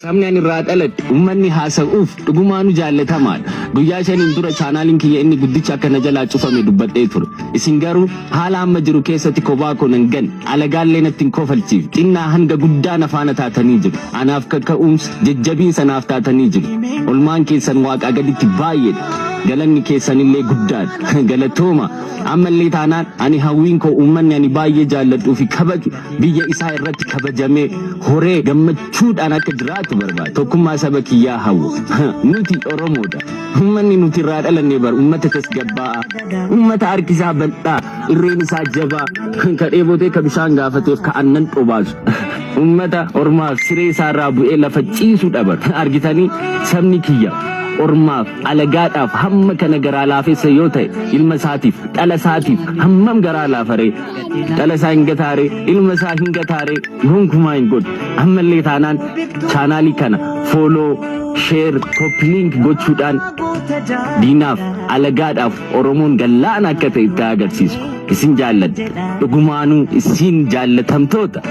Sabni ani irraa dhalate uummanni haasa'uuf dhugumaanu jaallatamaadha. Guyyaa shaniin dura chaanaaliin kiyya inni guddicha akka na jalaa cufame dubbadhee ture. Isin garuu haala amma jiru keessatti kophaa koo nan gan alagaallee natti hin kofalchiif. Xinnaa hanga guddaa nafaana taatanii jiru. Anaaf kakka'umsa jajjabiinsa naaf taatanii jiru. Olmaan keessan waaqaa gaditti baay'eedha. Galanni keessanillee guddaadha. Galatooma. Ammallee taanaan ani hawwiin koo uummanni ani baay'ee jaalladhuu fi kabaju biyya isaa irratti kabajamee horee gammachuudhaan akka jiraatu barbaada. Tokkummaa saba kiyyaa hawwu. Nuti Oromoodha. Uummanni nuti irraa dhalannee bar uummata tasgabbaa'aa. Uummata harkisaa bal'aa, irreen isaa jabaa, ka dheebotee ka bishaan gaafateef ka aannan dhobaasu. Uummata ormaaf siree isaarraa bu'ee lafa ciisu dhabata. Argitanii sabni kiyya ormaaf alagaadhaaf hamma kana garaa laafessa yoo ta'e ilma isaatiif dhala isaatiif hammam garaa laafaree dhala isaa hin gataaree ilma isaa hin gataaree gonkumaa hin godhu. Ammallee taanaan chaanaalii kana fooloo sheer koppiliink gochuudhaan diinaaf alagaadhaaf Oromoon gallaan akka ta'e itti agarsiisu. Isin jaalladha dhugumaanuu isin jaallatamtoota.